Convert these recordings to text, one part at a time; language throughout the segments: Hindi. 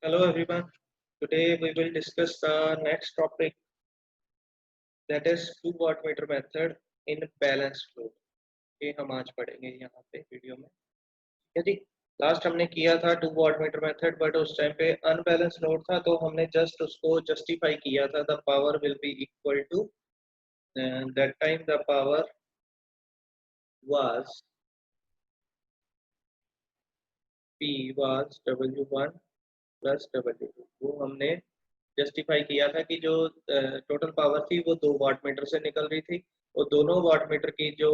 Hello everyone. Today we will discuss the next topic, that is two wattmeter method in balanced load. ये हम आज पढ़ेंगे यहाँ पे वीडियो में। यदि लास्ट हमने किया था टू वाटमीटर मेथड, बट उस टाइम पे अनबैलेंस लोड था, तो हमने जस्ट उसको जस्टिफाई किया था, the power will be equal to, that time the power was P was W1 plus W2। वो हमने जस्टिफाई किया था कि जो टोटल पावर थी वो 2 वाटमीटर से निकल रही थी, और दोनों वाटमीटर की जो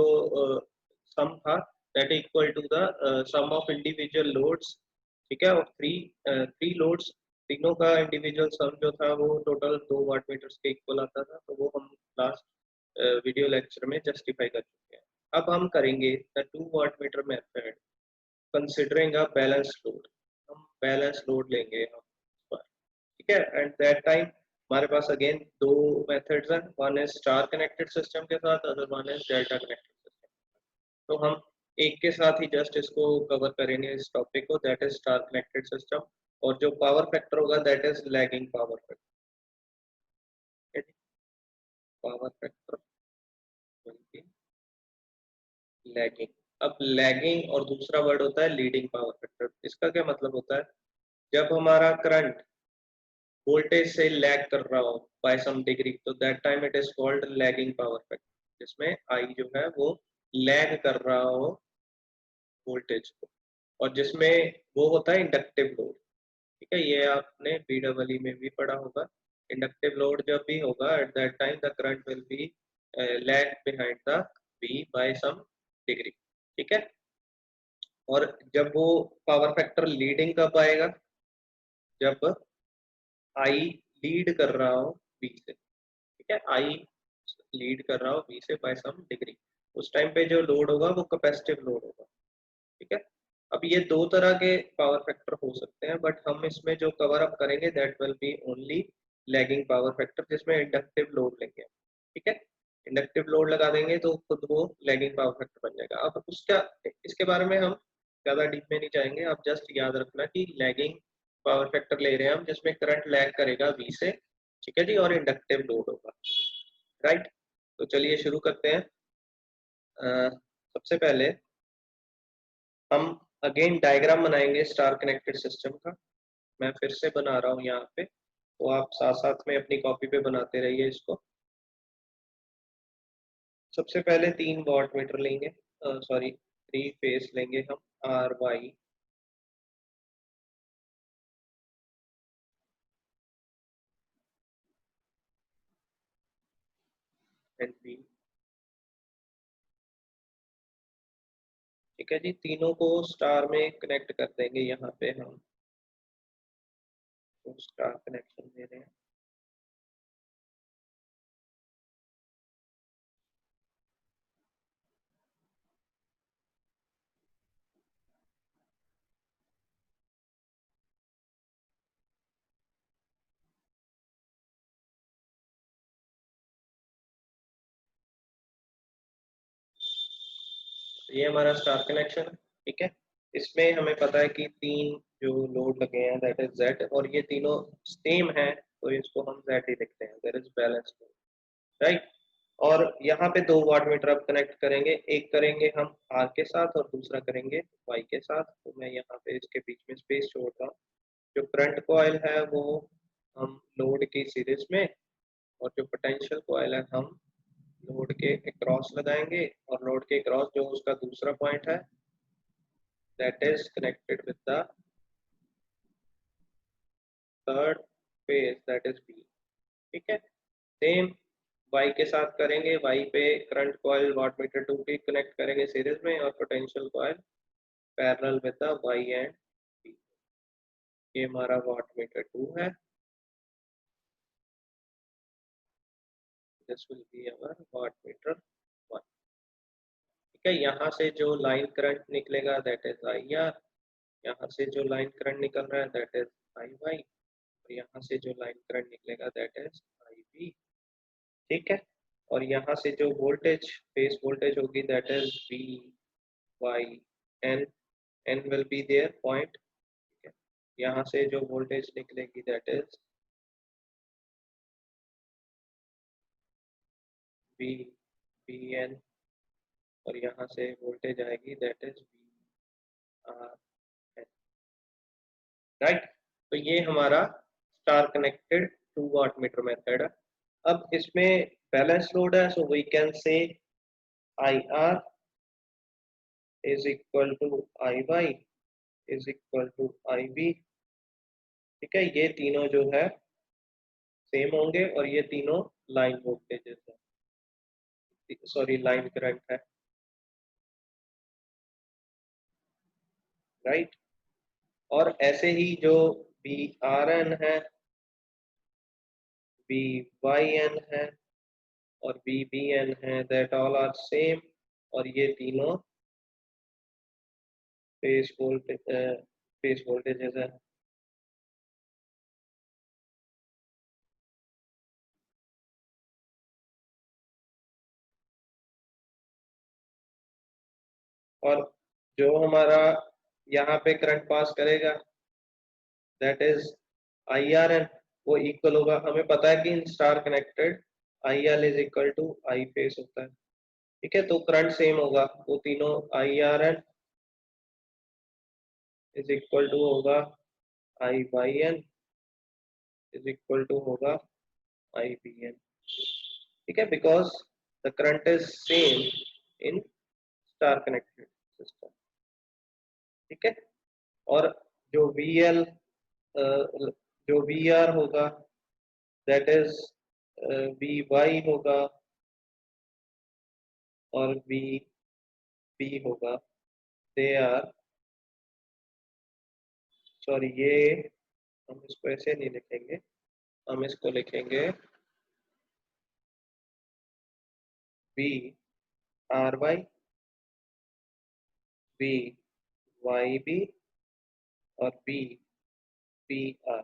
सम था that equal to the sum of individual loads. ठीक है, और थ्री लोड्स, तीनों का इंडिविजुअल सम जो था वो टोटल 2 वाटमीटर के इक्वल आता था। तो वो हम लास्ट वीडियो लेक्चर में जस्टिफाई कर चुके हैं। अब हम करेंगे the 2 wattmeter method considering a balance load. हम बैलेंस लोड लेंगे हम इस बार। ठीक है, एंड दैट टाइम हमारे पास अगेन दो मेथड्स हैं, one is star connected system के साथ, other one is delta connected system. तो हम एक के साथ ही जस्ट इसको कवर करेंगे इस टॉपिक को, that is star connected system. और जो पावर फैक्टर होगा that is lagging power factor. Power factor lagging. अब लैगिंग और दूसरा वर्ड होता है लीडिंग पावर फैक्टर। इसका क्या मतलब होता है? जब हमारा करंट वोल्टेज से लैग कर रहा हो बाय सम डिग्री, तो that time it is called lagging power factor, जिसमें आई जो है वो लैग कर रहा हो वोल्टेज को, और जिसमें वो होता है इंडक्टिव लोड। ठीक है, ये आपने बीडब्ल्यू में भी पढ़ा होगा। इंडक्टिव लोड जब भी होगा at that time the current will be lag behind the B by some degree. ठीक है, और जब वो पावर फैक्टर लीडिंग कब आएगा? जब आई लीड कर रहा हो बी से। ठीक है, आई लीड कर रहा हो बी से बाय सम डिग्री। उस टाइम पे जो लोड होगा वो कैपेसिटिव लोड होगा। ठीक है, अब ये दो तरह के पावर फैक्टर हो सकते हैं, बट हम इसमें जो कवर अप करेंगे that will be only lagging power factor, जिसमें इंडक्टिव लोड लेंगे। ठीक है, इंडक्टिव लोड लगा देंगे तो खुद वो लैगिंग पावर फैक्टर बन जाएगा। अब उसका इसके बारे में हम ज्यादा डीप में नहीं जाएंगे, आप जस्ट याद रखना कि लैगिंग पावर फैक्टर ले रहे हैं हम जिसमें करंट लैग करेगा वी से। ठीक है जी, और इंडक्टिव लोड होगा। राइट, तो चलिए शुरू करते हैं। सबसे पहले हम अगेन डायग्राम बनाएंगे स्टार कनेक्टेड सिस्टम का। मैं फिर से बना रहा हूँ यहाँ पे, तो आप साथ साथ में अपनी कॉपी पे बनाते रहिए इसको। सबसे पहले 3 वाट मीटर लेंगे, सॉरी 3 फेस लेंगे हम, आर वाई एंड बी। ठीक है जी, तीनों को स्टार में कनेक्ट कर देंगे। यहाँ पे हम तो स्टार कनेक्शन दे रहे हैं। ये हमारा स्टार कनेक्शन है। ठीक है, इसमें हमें पता है कि 3 जो लोड लगे हैं दैट इज जेड, और ये तीनों सेम है, तो इसको हम जेड ही लिखते हैं, there is balance load. Right, और यहाँ पे 2 वाट मीटर अब कनेक्ट करेंगे, एक करेंगे हम आर के साथ और दूसरा करेंगे वाई के साथ। तो मैं यहाँ पे इसके बीच में स्पेस छोड़ रहा हूँ। जो करंट कॉइल है वो हम लोड की सीरीज में, और जो पोटेंशियल कॉइल है हम लोड के क्रॉस लगाएंगे, और लोड के क्रॉस जो उसका दूसरा पॉइंट है that is connected with the third phase that is B. ठीक है, सेम वाई के साथ करेंगे। वाई पे करंट कॉइल वाट मीटर 2 की कनेक्ट करेंगे सीरीज में, और potential coil parallel with the Y and B. ये हमारा वाट मीटर 2 है, this will be our watt metre 1। ठीक है, यहाँ से जो लाइन करंट निकलेगा दैट इज आई आर, यहाँ से जो लाइन करंट निकल रहा है दैट इज आई वाई, और यहाँ से जो लाइन करंट निकलेगा दैट इज आई बी। ठीक है, और यहाँ से जो वोल्टेज फेस वोल्टेज होगी that is V Y N, N will be there point. ठीक है, यहाँ से जो वोल्टेज निकलेगी that is V B N, और यहाँ से वोल्टेज आएगी that is V R N, right. तो ये हमारा star connected 2 watt meter method है। अब इसमें बैलेंस लोड है, सो we can say I R is equal to I Y is equal to I B. ठीक है, ये तीनों जो है सेम होंगे और ये तीनों लाइन वोल्टेजेस है, सॉरी लाइन करंट है, राइट। और ऐसे ही जो बी आर एन है, बी वाई एन है और बी बी एन है, दैट ऑल आर सेम, और ये तीनों फेस वोल्टेजेस है। और जो हमारा यहाँ पे करंट पास करेगा that is I R N, वो इक्वल होगा, हमें पता है कि in star connected I L is equal to I phase होता है। ठीक है, तो करंट सेम होगा, वो तीनों I R N is equal to होगा I Y N is equal to होगा आई बी एन। ठीक है, because the current is same in star connected system. ठीक है, और जो वी एल जो वी आर होगा दैट इज वी वाई होगा और वी बी होगा, दे आर, सॉरी ये हम इसको ऐसे नहीं लिखेंगे, हम इसको लिखेंगे V R Y V Y B और बी पी आर,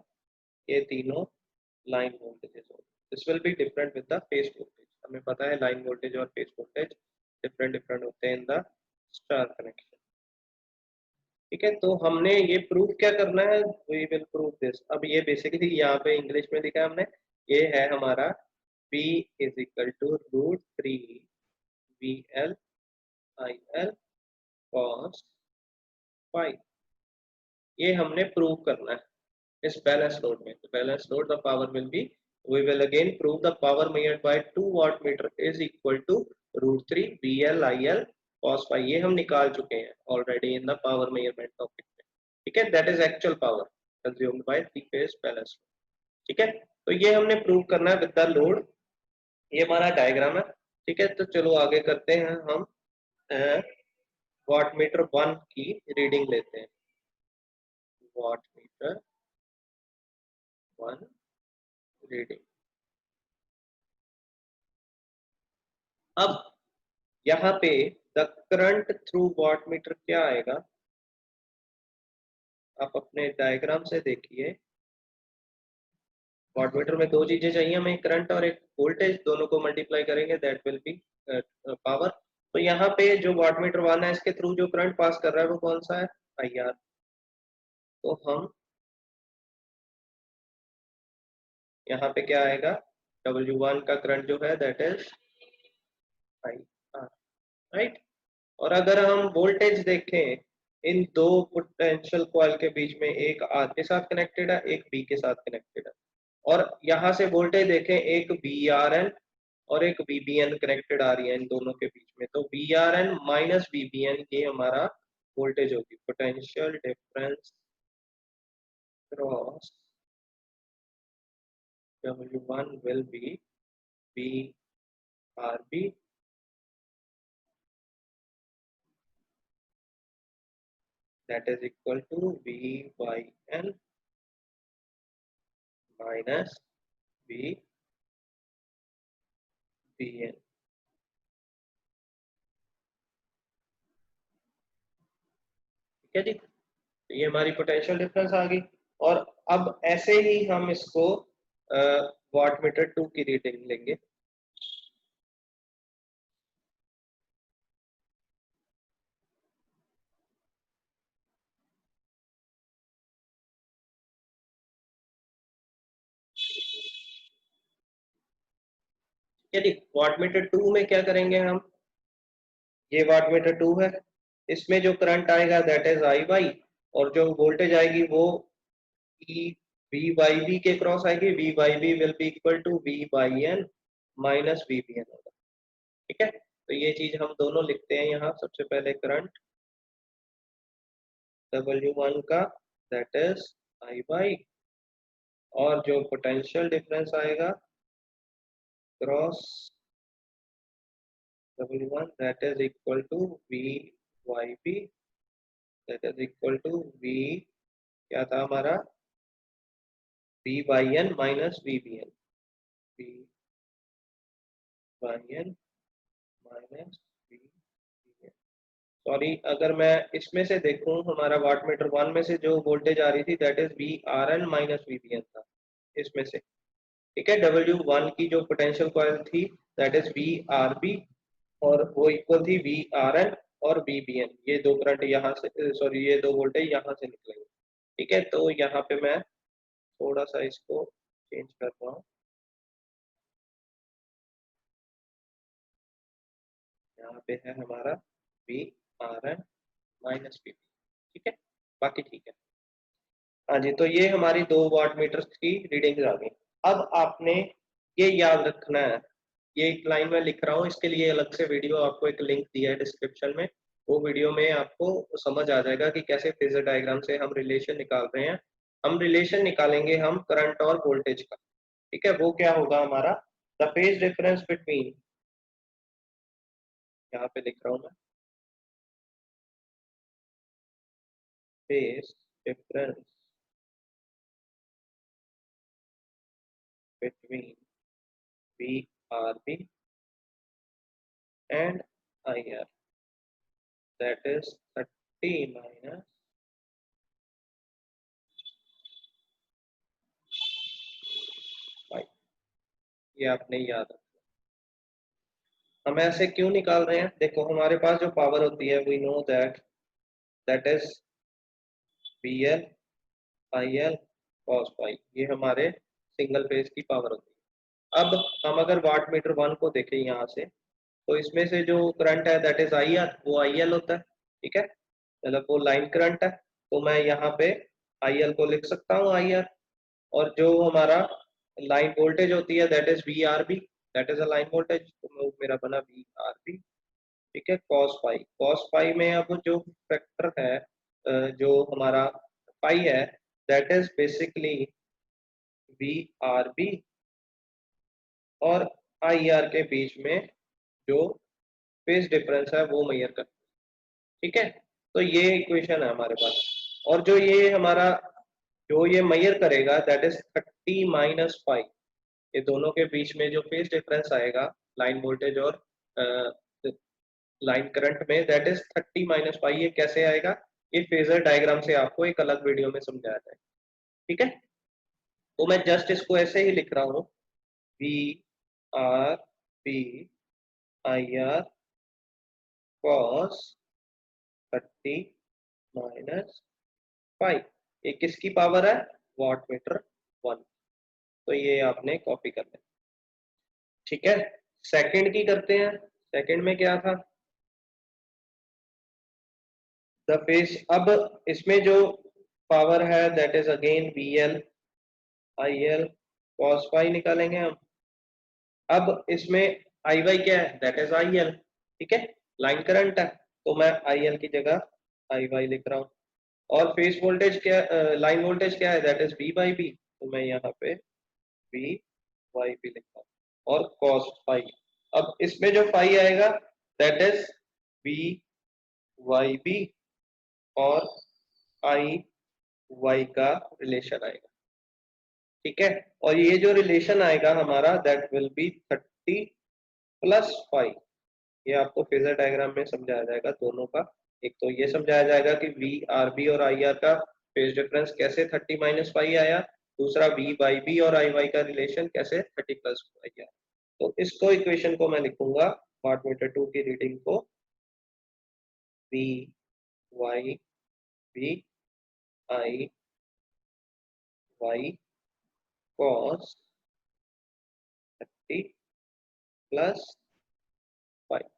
ये तीनों लाइन वोल्टेजेस होंगे। This will be different with the phase voltage, हमें पता है लाइन वोल्टेज और फेज वोल्टेज डिफरेंट डिफरेंट होते हैं इन द स्टार कनेक्शन। ठीक है, तो हमने ये प्रूव क्या करना है, वी विल प्रूव दिस। अब ये बेसिकली यहाँ पे इंग्लिश में दिखा हमने, ये है हमारा P is equal to √3 V L I L cos phi, ये हमने प्रूव करना है इस बैलेंस लोड में। तो balance load the power will B, we will again prove the power measured by 2 watt meter is equal to √3 VL cos phi, ये हम निकाल चुके हैं already in the power measurement topic में। ठीक है, that is actual power consumed by three phase balance. ठीक है, तो ये हमने प्रूव करना है विद द लोड, ये हमारा डायग्राम है। ठीक है, तो चलो आगे करते हैं, हम वाट मीटर 1 की रीडिंग लेते हैं। Watt metre 1 reading. अब यहाँ पे the current through watt meter क्या आएगा, आप अपने डायग्राम से देखिए। वाट मीटर में दो चीजें चाहिए हमें, करंट और एक वोल्टेज, दोनों को मल्टीप्लाई करेंगे दैट विल बी पावर। तो यहाँ पे जो वाट मीटर 1 है इसके थ्रू जो करंट पास कर रहा है वो कौन सा है, आई आर। तो हम यहाँ पे क्या आएगा, W1 का करंट जो है that is I are, right. और अगर हम वोल्टेज देखें इन दो पोटेंशियल कॉइल के बीच में, एक आर के साथ कनेक्टेड है एक बी के साथ कनेक्टेड है, और यहाँ से वोल्टेज देखें एक बी आर एन और एक बी बी एन कनेक्टेड आ रही है इन दोनों के बीच में, तो B R N minus B B N ये हमारा वोल्टेज होगी, potential difference cross W1 will be BRB that is equal to VYN minus VBN। ठीक है जी, तो ये हमारी पोटेंशियल डिफरेंस आ गई। और अब ऐसे ही हम इसको वाट मीटर 2 की रीडिंग लेंगे। यदि वाटमीटर 2 में क्या करेंगे हम, ये वाटमीटर 2 है, इसमें जो करंट आएगा दैट इज आई वाई, और जो वोल्टेज आएगी वो ई वी बाई बी के क्रॉस आएगी, V by B will be equal to V by N minus V B N होगा। ठीक है, तो ये चीज हम दोनों लिखते हैं यहाँ। सबसे पहले करंट W1 का दैट इज आई बाई, और जो पोटेंशियल डिफरेंस आएगा cross W1 that is equal to V Y B, that is equal to V, क्या था हमारा, V by N minus V B N, V by N minus V B N. Sorry, अगर मैं इसमें से देखूं, हमारा वाट मीटर 1 में से जो वोल्टेज आ रही थी that is V R N minus V B N था इसमें से। ठीक है, W1 की जो पोटेंशियल कॉइल थी that is V R B, और वो इक्वल थी वी आर एन और वी बी एन। ये दो करंट यहाँ से, सॉरी ये दो वोल्टेज यहाँ से निकलेंगे। ठीक है, तो यहाँ पे मैं थोड़ा सा इसको चेंज कर रहा हूँ, यहाँ पे है हमारा V R N minus V B. ठीक है, बाकी ठीक है। हाँ जी, तो ये हमारी 2 वाट मीटर की रीडिंग आ गई। अब आपने ये याद रखना है, ये एक लाइन में लिख रहा हूँ, इसके लिए अलग से वीडियो आपको एक लिंक दिया है डिस्क्रिप्शन में, वो वीडियो में आपको समझ आ जाएगा कि कैसे फेजर डायग्राम से हम रिलेशन निकाल रहे हैं। हम रिलेशन निकालेंगे हम करंट और वोल्टेज का। ठीक है, वो क्या होगा हमारा, द फेज डिफरेंस बिटवीन, यहाँ पे लिख रहा हूँ मैं, phase difference between V R B and I R, that is 30 minus, ये आपने याद रखना। हम ऐसे क्यों निकाल रहे हैं, देखो हमारे पास जो पावर होती है we know that that is V L I L cos pi, ये हमारे सिंगल फेज की पावर होती है। अब हम अगर वाट मीटर 1 को देखें यहाँ से, तो इसमें से जो करंट है दैट इज आई आर, वो आई एल होता है। ठीक है, मतलब वो लाइन करंट है, तो मैं यहाँ पे आई एल को लिख सकता हूँ आई आर, और जो हमारा लाइन वोल्टेज होती है that is V R B, that is a line voltage, तो मेरा बना वी आर बी। ठीक है, कॉस पाई, कॉस पाई में अब जो फैक्टर है, जो हमारा पाई है that is basically V R B और आई आर के बीच में जो फेज डिफरेंस है वो मेजर कर। ठीक है, तो ये इक्वेशन है हमारे पास, और जो ये हमारा जो ये मेजर करेगा दैट इज 30 माइनस फाइव, ये दोनों के बीच में जो फेज डिफरेंस आएगा लाइन वोल्टेज और लाइन करंट में दैट इज 30 माइनस फाइव। ये कैसे आएगा, ये फेजर डायग्राम से आपको एक अलग वीडियो में समझाया जाए। ठीक है, तो मैं जस्ट इसको ऐसे ही लिख रहा हूँ, V R B I R cos 30 minus five, ये किसकी पावर है, वाट मीटर 1, तो ये आपने कॉपी कर लेना। ठीक है, सेकंड की करते हैं। सेकंड में क्या था, द फेज, अब इसमें जो पावर है that is again V L I L cos phi निकालेंगे हम। अब इसमें आई वाई क्या है, दैट इज आई एल। ठीक है, लाइन करंट है, तो मैं आई एल की जगह आई वाई लिख रहा हूँ। और फेज वोल्टेज क्या, लाइन वोल्टेज क्या है, that is V by B, तो मैं यहाँ पे वी वाई बी लिखता हूँ, और कॉस फाई। अब इसमें जो फाई आएगा that is V Y B और आई वाई का रिलेशन आएगा। ठीक है, और ये जो रिलेशन आएगा हमारा that will be 30 plus five. ये आपको फेजर डायग्राम में समझाया जाएगा दोनों का। एक तो ये समझाया जाएगा कि वी आर बी और आई आर का फेज डिफरेंस कैसे 30 माइनस फाइव आया, दूसरा वी बाई बी और आई वाई का रिलेशन कैसे 30 प्लस फाइव आया। तो इसको इक्वेशन को मैं लिखूंगा वाट मीटर 2 की रीडिंग को, V Y B I Y cos 30 plus 5।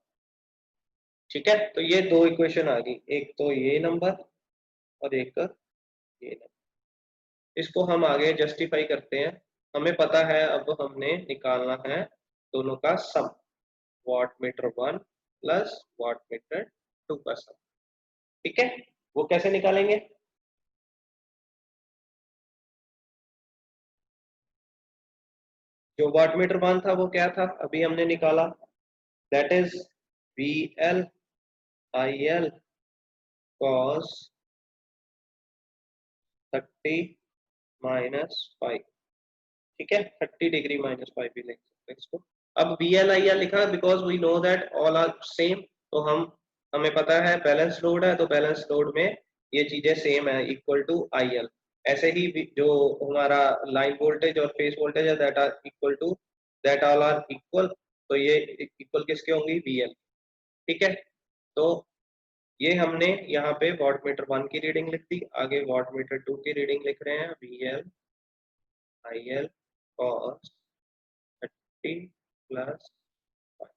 ठीक है, तो ये दो इक्वेशन आ गई, एक तो ये नंबर और एक ये नंबर। इसको हम आगे जस्टिफाई करते हैं। हमें पता है अब हमने निकालना है दोनों का sum, watt meter 1 plus watt meter 2 का सम। ठीक है, वो कैसे निकालेंगे? जो वाट मीटर 1 था वो क्या था, अभी हमने निकाला, that is we L I L cos 30 minus 5। ठीक है, 30 डिग्री माइनस 5 भी लिख सकते हैं इसको। अब वी एल आई एल लिखा because we know that all are same. तो हमें पता है बैलेंस लोड है, तो बैलेंस लोड में ये चीजें सेम है, इक्वल टू आई एल। ऐसे ही जो हमारा लाइन वोल्टेज और फेस वोल्टेज है, that are equal to, that all are equal. तो ये इक्वल किसके होंगी, वी एल। ठीक है, तो ये हमने यहाँ पे वाट मीटर 1 की रीडिंग लिख दी, आगे वाट मीटर 2 की रीडिंग लिख रहे हैं, we L I L cos 30 plus 5।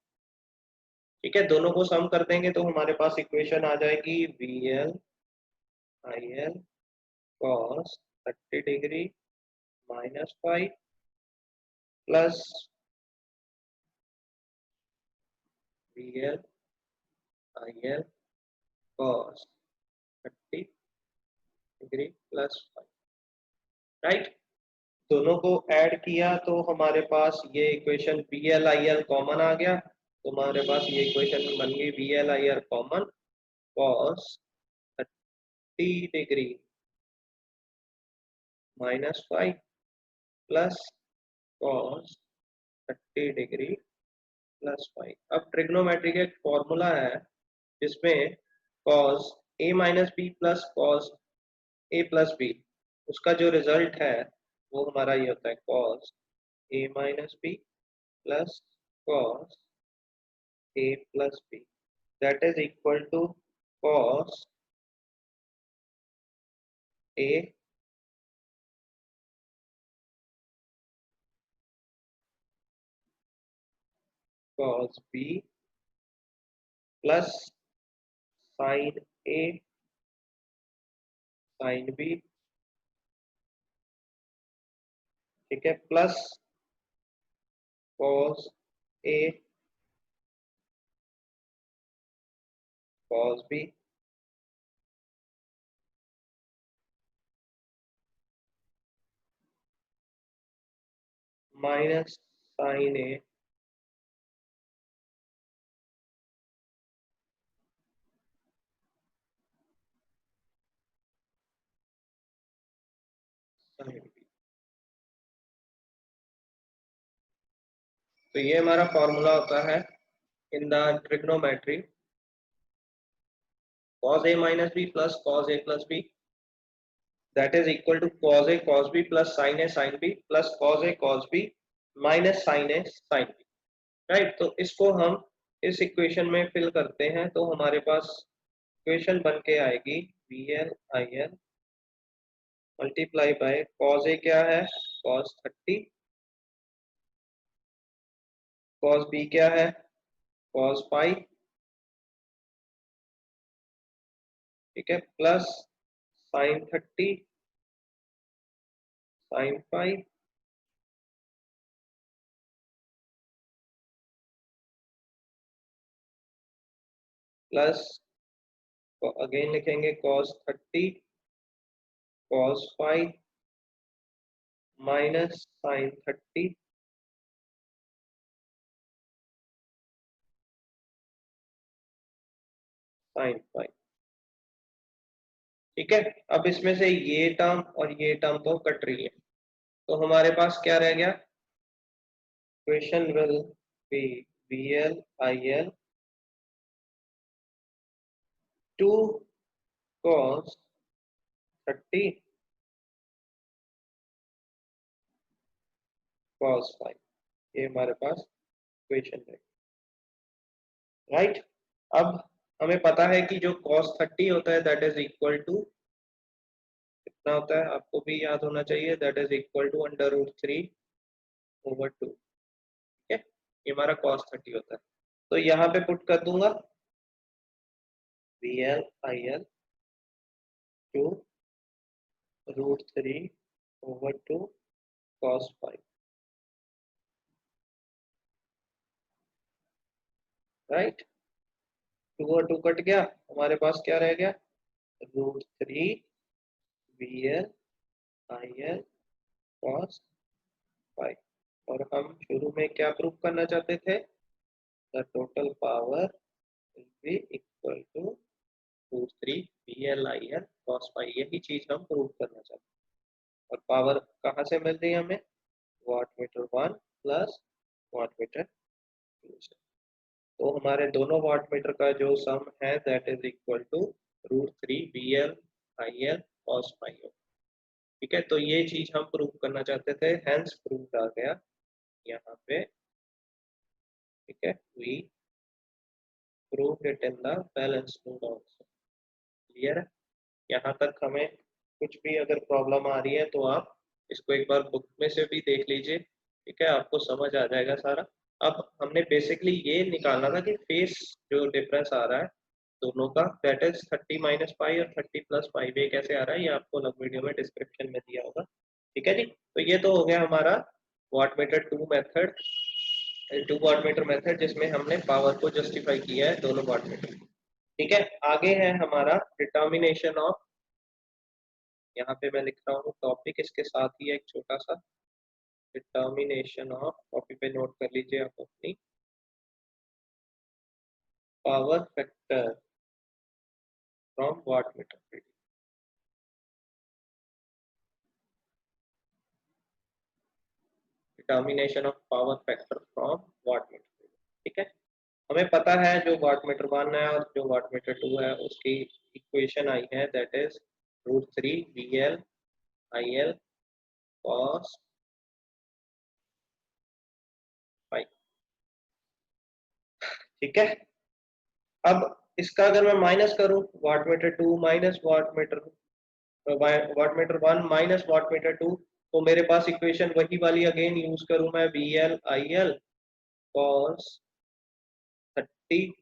ठीक है, दोनों को सम कर देंगे तो हमारे पास इक्वेशन आ जाएगी V L I L cos 30 degree minus 5 plus V L I L cos 30 degree plus 5। Right, दोनों को ऐड किया तो हमारे पास ये equation V L I L common आ गया, तो हमारे पास ये इक्वेशन बन गई V L I L common cos 30 degree minus 5 plus cos 30 degree plus 5। अब ट्रिग्नोमेट्री का एक फॉर्मूला है जिसमें cos A minus B plus cos A plus B, उसका जो रिजल्ट है वो हमारा ये होता है cos A minus B plus cos A plus B, that is equal to cos A cos B plus sine A sine B. ठीक है, plus cos A cos B minus sine A sine B. तो ये हमारा फॉर्मूला होता है in the trigonometry, cos a minus b plus cos a plus b, that is equal to cos a cos b plus sin a sin b plus cos a cos b minus sin a sin b। Right, तो इसको हम इस इक्वेशन में फिल करते हैं तो हमारे पास इक्वेशन बन के आएगी we L I L multiply by cos a क्या है cos 30, cos b क्या है cos 5। ठीक है, plus sin 30 sin 5 plus again लिखेंगे cos 30 cos 5 minus sin 30 sin 5। ठीक है, अब इसमें से ये टर्म और ये टर्म तो कट रही है, तो हमारे पास क्या रह गया, equation will be we L I L 2 cos 30 cos 5। ये हमारे पास इक्वेशन है। राइट, अब हमें पता है कि जो cos 30 होता है दैट इज इक्वल टू कितना होता है, आपको भी याद होना चाहिए, that is equal to under root 3 over 2। ठीक है, ये हमारा cos 30 होता है। तो यहाँ पे पुट कर दूंगा VL IL to √3/2 cos 5, right. 2 और 2 कट गया, हमारे पास क्या रह गया, √3 VL IL cos 5। और हम शुरू में क्या प्रूव करना चाहते थे, the total power will be equal to √3 VL IL cos 5। यही चीज हम प्रूव करना चाहते हैं। और पावर कहाँ से मिल रही है हमें, वाटमीटर 1 प्लस वाटमीटर 2 से। तो हमारे दोनों वाटमीटर का जो सम है that is equal to √3 VL IL cos 5। ठीक है, तो ये चीज हम प्रूव करना चाहते थे, हेंस प्रूव आ गया यहाँ पे। ठीक है, we proved it in the balance load also. Clear है, यहाँ तक हमें कुछ भी अगर प्रॉब्लम आ रही है तो आप इसको एक बार बुक में से भी देख लीजिए। ठीक है, आपको समझ आ जाएगा सारा। अब हमने बेसिकली ये निकालना था कि फेस जो डिफरेंस आ रहा है दोनों का, दैट इज 30 माइनस पाई और 30 प्लस पाई, ये कैसे आ रहा है ये आपको लग वीडियो में डिस्क्रिप्शन में दिया होगा। ठीक है जी, तो ये तो हो गया हमारा वाटमीटर 2 मेथड, 2 वाटमीटर मेथड जिसमें हमने पावर को जस्टिफाई किया है दोनों वाटमीटर। ठीक है, आगे है हमारा डिटर्मिनेशन ऑफ, यहाँ पे मैं लिख रहा हूँ टॉपिक, इसके साथ ही एक छोटा सा डिटर्मिनेशन ऑफ, कॉपी पे नोट कर लीजिए आप अपनी, power factor from wattmeter reading. Determination of power factor from wattmeter reading. ठीक है, हमें पता है जो वाटमीटर 1 है और जो वाटमीटर 2 है उसकी इक्वेशन आई है, that is √3 VL IL cos 5। ठीक है, अब इसका अगर मैं माइनस करूं, wattmeter 2 minus wattmeter 1 minus wattmeter 2, तो मेरे पास इक्वेशन वही वाली अगेन यूज करूं मैं, VL IL cos 30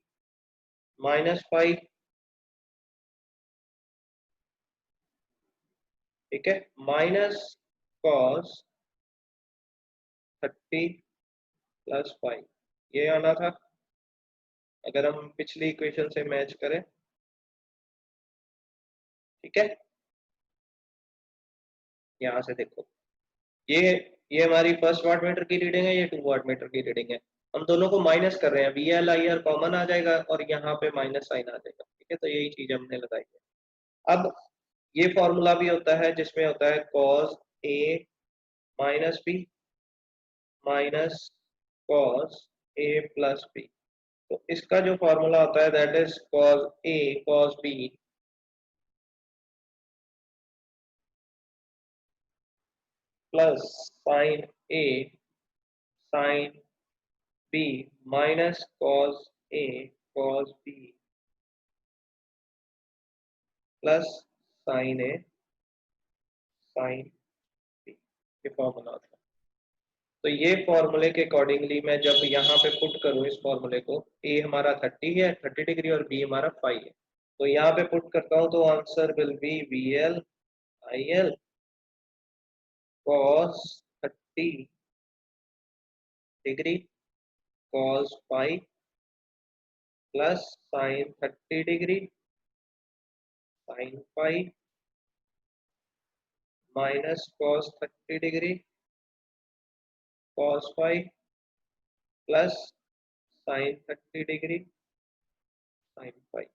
माइनस 5। ठीक है, माइनस cos 30 प्लस 5, ये आना था अगर हम पिछली इक्वेशन से मैच करें। ठीक है, यहाँ से देखो, ये ये हमारी फर्स्ट वाटमीटर की रीडिंग है, ये 2 वाटमीटर की रीडिंग है। हम दोनों को माइनस कर रहे हैं, VL IR कॉमन आ जाएगा और यहाँ पे माइनस साइन आ जाएगा। ठीक है, तो यही चीज हमने लगाई है। अब ये फॉर्मूला भी होता है जिसमें होता है cos A minus B minus cos A plus B। तो इसका जो फॉर्मूला होता है that is cos A cos B plus sin A sin B minus cos A cos B plus sin A sin B, ये फॉर्मूला होता है। तो ये फॉर्मूले के अकॉर्डिंगली मैं जब यहाँ पे पुट करूँ इस फॉर्मूले को, A हमारा 30 है 30 डिग्री और B हमारा 5 है, तो यहाँ पे पुट करता हूँ तो answer will be VL IL cos 30 degree cos 5 plus sin 30 degree sin 5 minus cos 30 degree cos 5 plus sin 30 degree sin 5।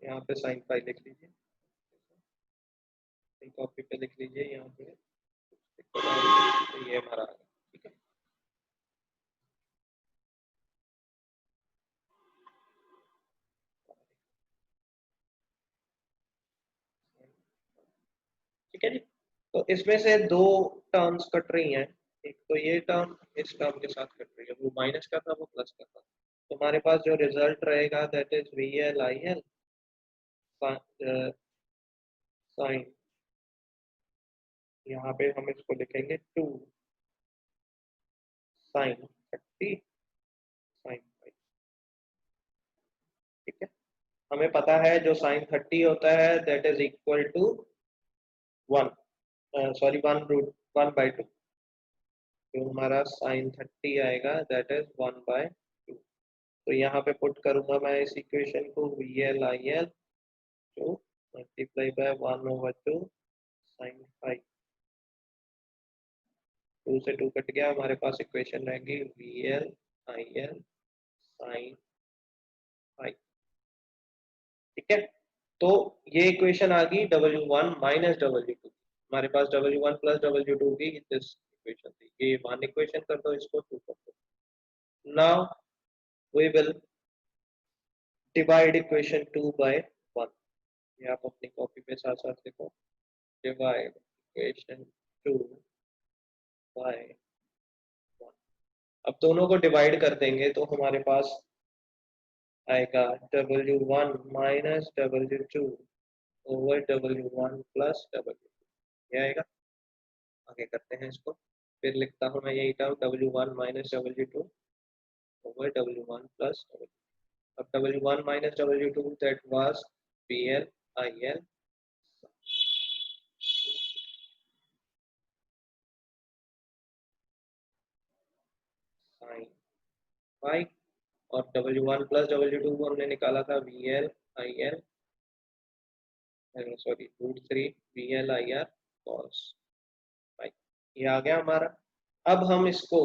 यहाँ पे sin 5 लिख लीजिए, कॉपी पे लिख लीजिए यहाँ पे, तो ये हमारा आ गया। ठीक है, ठीक है जी। तो इसमें से दो टर्म्स कट रही हैं, एक तो ये टर्म इस टर्म के साथ कट रही है, वो माइनस का था वो प्लस का था। तो हमारे पास जो रिजल्ट रहेगा that is VL IL sin यहाँ पे हम इसको लिखेंगे 2 sin 30 sin 5। ठीक है, हमें पता है जो sin 30 होता है that is equal to 1, sorry 1/2। जो हमारा sin 30 आएगा दैट इज 1/2। तो यहाँ पे पुट करूंगा मैं इस इक्वेशन को VL/IL जो मल्टीप्लाई बाय 1/2 sin 5। 2 से 2 कट गया, हमारे पास इक्वेशन रहेगी VL/IL sin 5। ठीक है, तो ये इक्वेशन आ गई W1 माइनस W2। हमारे पास W1 प्लस W2 की दिस इक्वेशन थी। ये 1 इक्वेशन कर दो, इसको 2 कर दो। Now we will divide equation 2 by 1। ये आप अपनी कॉपी पे साथ साथ लिखो, डिवाइड इक्वेशन 2 बाय 1। अब दोनों को डिवाइड कर देंगे तो हमारे पास आएगा W1 minus W2 over W1 plus W2। ये आएगा। आगे करते हैं इसको, फिर लिखता हूँ मैं यही term W1 minus W2 over W1 plus W2। अब W1 minus W2 that was VL/IL sin 5 और W1 प्लस W2 को हमने निकाला था VL/IL सॉरी √3 VL/IR cos 5। ये आ गया हमारा। अब हम इसको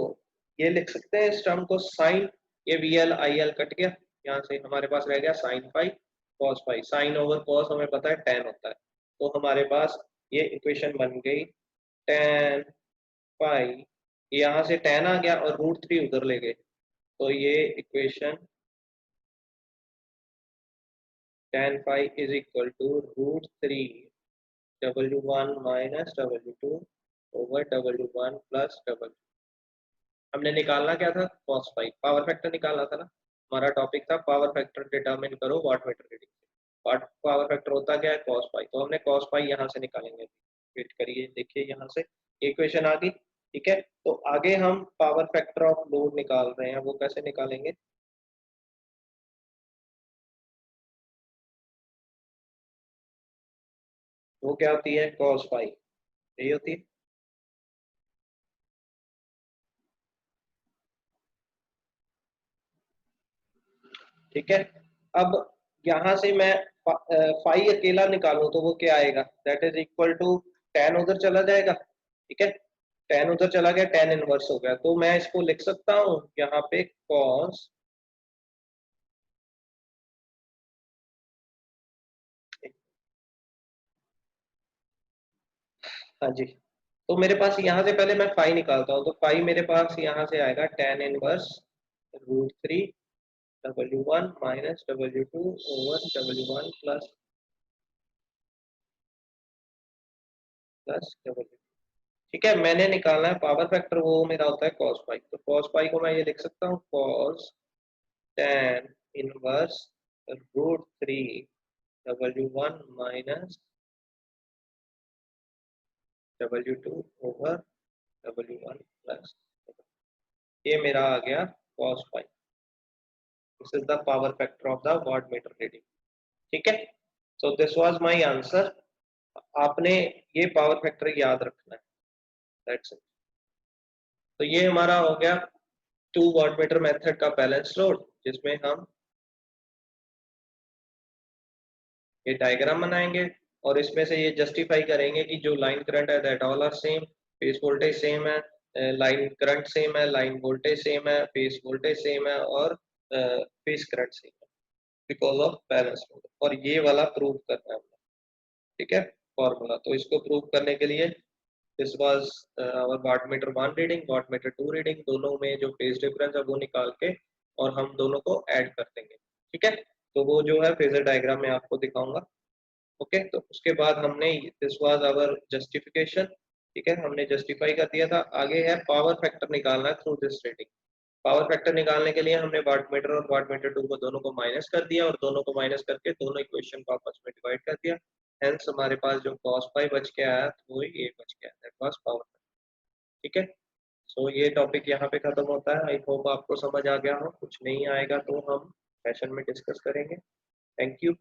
ये लिख सकते हैं इस टर्म को साइन, ये VL/IL कट गया, यहाँ से हमारे पास रह गया sin 5 cos 5। Sine over cos हमें पता है tan होता है, तो हमारे पास ये इक्वेशन बन गई tan 5। यहाँ से tan आ गया और √3 उधर ले गए, तो ये equation tan 5 is equal to √3 W1 minus W2 over W1 plus W। हमने निकालना क्या था, cos 5, पावर फैक्टर निकालना था ना। हमारा टॉपिक था पावर फैक्टर डिटरमिन करो वाटमीटर रीडिंग से। पावर फैक्टर होता क्या है, cos 5, तो हमने cos 5 यहाँ से निकालेंगे। वेट करिए, देखिए यहाँ से इक्वेशन आ गई। ठीक है, तो आगे हम पावर फैक्टर ऑफ लोड निकाल रहे हैं, वो कैसे निकालेंगे। वो क्या होती है, cos 5 यही होती है। ठीक है, अब यहाँ से मैं फाई अकेला निकालूं तो वो क्या आएगा, that is equal to tan उधर चला जाएगा। ठीक है, tan उधर चला गया, tan इनवर्स हो गया, तो मैं इसको लिख सकता हूँ यहाँ पे cos, हाँ जी, तो मेरे पास यहाँ से पहले मैं फाई निकालता हूँ, तो फाई मेरे पास यहाँ से आएगा tan inverse √3 W1 minus W2 over W1 plus W। ठीक है, मैंने निकालना है पावर फैक्टर, वो मेरा होता है cos 5। तो cos 5 को मैं ये लिख सकता हूँ cos tan inverse √3 W1 minus W2 over W1 plus. ये मेरा आ गया cos 5। This is the power factor of the watt meter reading. ठीक है, so this was my answer. आपने ये पावर फैक्टर याद रखना है, दैट्स इट। तो ये हमारा हो गया 2 वाट मीटर मेथड का बैलेंस लोड, जिसमें हम ये डायग्राम बनाएंगे और इसमें से ये जस्टिफाई करेंगे कि जो लाइन करंट है that all are same, phase voltage same है, लाइन करंट सेम है, लाइन वोल्टेज सेम है, फेज वोल्टेज सेम है और फेज करंट सेम है बिकॉज ऑफ बैलेंस लोड। और ये वाला प्रूव करना है। ठीक है, फॉर्मूला तो इसको प्रूव करने के लिए this was our wattmeter 1 reading, wattmeter 2 reading, दोनों में जो फेज डिफरेंस है वो निकाल के और हम दोनों को ऐड कर देंगे। ठीक है, तो वो जो है फेजर डायग्राम में आपको दिखाऊंगा। ओके, तो उसके बाद हमने दिस वाज आवर जस्टिफिकेशन। ठीक है, हमने जस्टिफाई कर दिया था। आगे है पावर फैक्टर निकालना through this reading. Power factor निकालने के लिए हमने वाटमीटर और वाटमीटर 2 को दोनों को माइनस कर दिया और दोनों को माइनस करके दोनों इक्वेशन को आपस में डिवाइड कर दिया। हेंस हमारे पास जो cos फाई बच के आया तो ये बच गया, दैट वाज पावर फैक्टर। ठीक है, सो ये टॉपिक यहाँ पे खत्म होता है। आई होप आपको समझ आ गया हो, कुछ नहीं आएगा तो हम सेशन में डिस्कस करेंगे। Thank you.